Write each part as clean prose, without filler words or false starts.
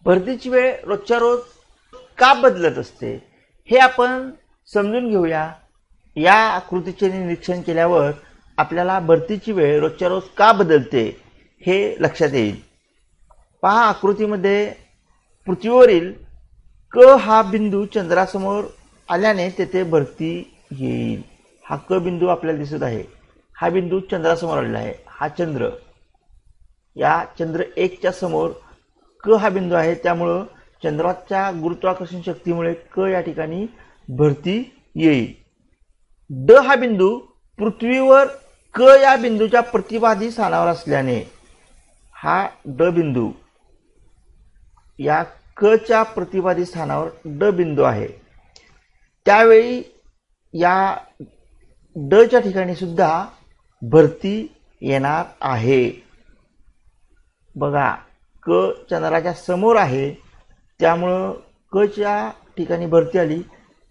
भरतीची वेळ रोजच्या रोज का बदलत असते हे आपण समजून घेऊया। या आकृतीचे निरीक्षण केल्यावर आपल्याला भरतीची वेळ रोजच्या रोज का बदलते हे लक्षात येईल। पहा, आकृतीमध्ये पृथ्वीवरील क हा बिंदू चंद्रासमोर आल्याने तेथे भरती येईल। हा क बिंदू आपल्याला दिसत आहे, हा बिंदू चंद्रासमोर आलेला आहे, हा चंद्र, या चंद्र 1 च्या समोर क हा बिंदू आहे, त्यामुळे चंद्राच्या गुरुत्वाकर्षण शक्तीमुळे क या ठिकाणी भरती येईल। ड हा बिंदू पृथ्वीवर क या बिंदूच्या प्रतिबाधी स्थानावर असल्याने हा ड बिंदू या क च्या प्रतिबाधी स्थानावर ड बिंदू आहे, त्यावेळी या ड च्या ठिकाणी सुद्धा भरती येणार आहे। बघा, क चंद्राच्या समोर आहे, त्यामुळं क च्या ठिकाणी भरती आली।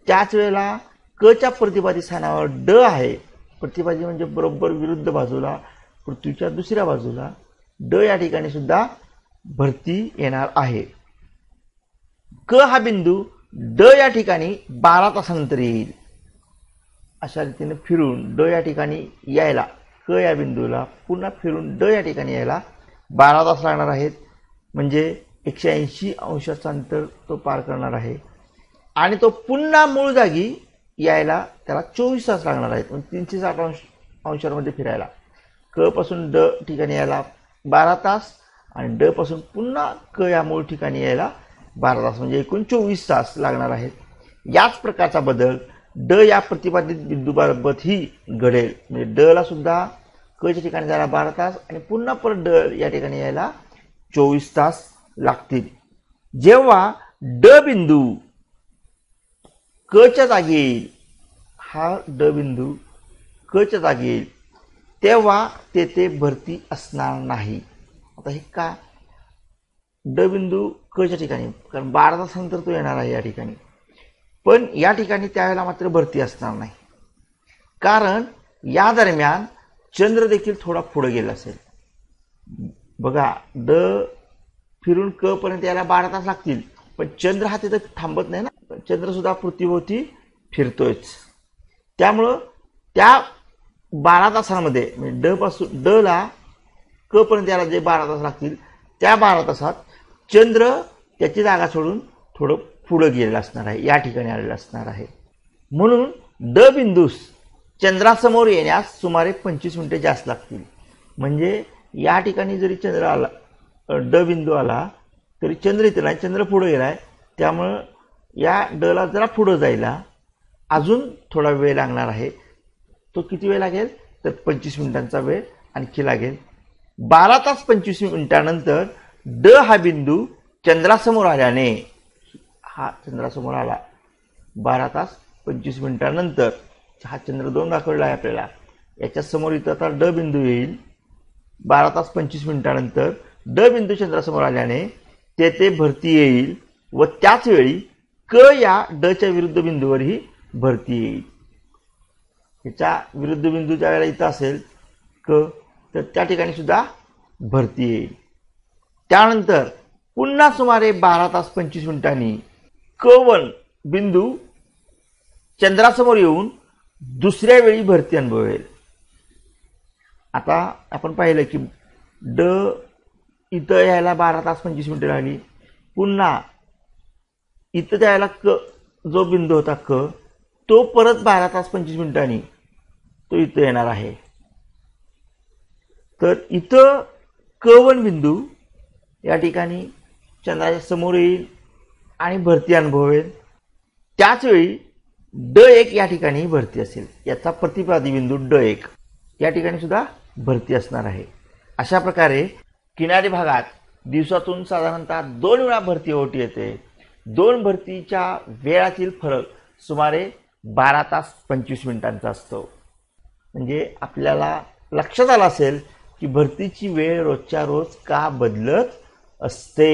त्याच वेळेला क च्या प्रतिबाधी स्थानावर ड आहे, प्रतिबाधी म्हणजे बरोबर विरुद्ध बाजूला, पृथ्वीच्या दुसऱ्या बाजूला ड या ठिकाणी सुद्धा भरती येणार आहे। क हा बिंदू ड या ठिकाणी 12 तासानंतर येईल। अशा रीतीने फिरून ड या ठिकाणी यायला, क या बिंदूला पुन्हा फिरून ड या ठिकाणी यायला 12 तास लागणार आहेत, म्हणजे 180 अंशाचं अंतर तो पार करणार आहे। आणि तो पुन्हा मूळ जागी यायला त्याला 24 तास लागणार आहेत, म्हणजे 360 अंशांमध्ये फिरायला। क पासून ड ठिकाणी यायला 12 तास आणि ड पासून पुन्हा क या मूळ ठिकाणी यायला 12 तास, म्हणजे एकूण 24 तास लागणार आहेत। याच प्रकारचा बदल ड या प्रतिपादित बिंदूबाबत ही घडेल, म्हणजे ड ला सुद्धा क च्या ठिकाणी जायला 12 तास आणि पुन्हा परत ड या ठिकाणी यायला 24 तास लागतील। जेव्हा ड बिंदू क च्या जागी येईल, हा ड बिंदू क च्या जागी येईल, तेव्हा तेथे भरती असणार नाही। आता हे का? ड बिंदू क च्या ठिकाणी, कारण 12 तासानंतर तो येणार आहे या ठिकाणी, पण या ठिकाणी त्यावेळेला मात्र भरती असणार नाही, कारण या दरम्यान चंद्र देखील थोडा पुढे गेला असेल। बघा, ड फिरून क पर्यंत यायला 12 तास लागतील, पण चंद्र हा तिथे थांबत नाही ना, चंद्र सुद्धा पृथ्वीभोवती फिरतोयच, त्यामुळं त्या 12 तासांमध्ये म्हणजे ड पासून ड ला क पर्यंत यायला जे 12 तास लागतील, त्या 12 तासात चंद्र त्याची जागा सोडून थोडं पुढे गेलेला असणार आहे, या ठिकाणी आलेला असणार आहे। म्हणून ड बिंदूस चंद्रासमोर येण्यास सुमारे 25 मिनिटे जास्त लागतील। म्हणजे या ठिकाणी जरी चंद्र आला, ड बिंदू आला, तरी चंद्र इथे नाही, चंद्र पुढे गेलाय, त्यामुळं या ड ला जरा पुढे जायला अजून थोडा वेळ लागणार आहे। तो किती वेळ लागेल तर 25 मिनिटांचा वेळ आणखी लागेल। 12 तास 25 मिनिटांनंतर ड हा बिंदू चंद्रासमोर आल्याने, हा चंद्रासमोर आला 12 तास 25 मिनिटांनंतर, हा चंद्र 2 दाखवला आहे आपल्याला, याच्या समोर इथं आता ड बिंदू येईल। 12 तास 25 मिनिटांनंतर ड बिंदू चंद्रासमोर आल्याने तेथे भरती येईल व त्याच वेळी क या ड च्या विरुद्ध बिंदूवरही भरती येईल। याच्या विरुद्ध बिंदू ज्या वेळेला इथं असेल क, तर त्या ठिकाणी सुद्धा भरती येईल। त्यानंतर पुन्हा सुमारे 12 तास 25 मिनिटांनी क1 बिंदू चंद्रासमोर येऊन दुसऱ्या वेळी भरती अनुभवेल। आता आपण पाहिलं की ड इथं यायला 12 तास 25 मिनिटे लागली, पुन्हा इथं यायला क जो बिंदू होता क, तो परत 12 तास 25 मिनिटांनी तो इथं येणार आहे। तर इथं क1 बिंदू या ठिकाणी चंद्राच्या समोर येईल आणि भरती अनुभवेल, त्याच वेळी ड1 या ठिकाणी भरती असेल, याचा प्रतिबाधी बिंदू ड1 या ठिकाणी सुद्धा भरती असणार आहे। अशा प्रकारे किनारी भागात दिवसातून साधारणतः 2 वेळा भरती ओहोटी येते। 2 भरतीच्या वेळातील फरक सुमारे 12 तास 25 मिनिटांचा असतो। म्हणजे आपल्याला लक्षात आलं असेल की भरतीची वेळ रोजच्या रोज का बदलत असते।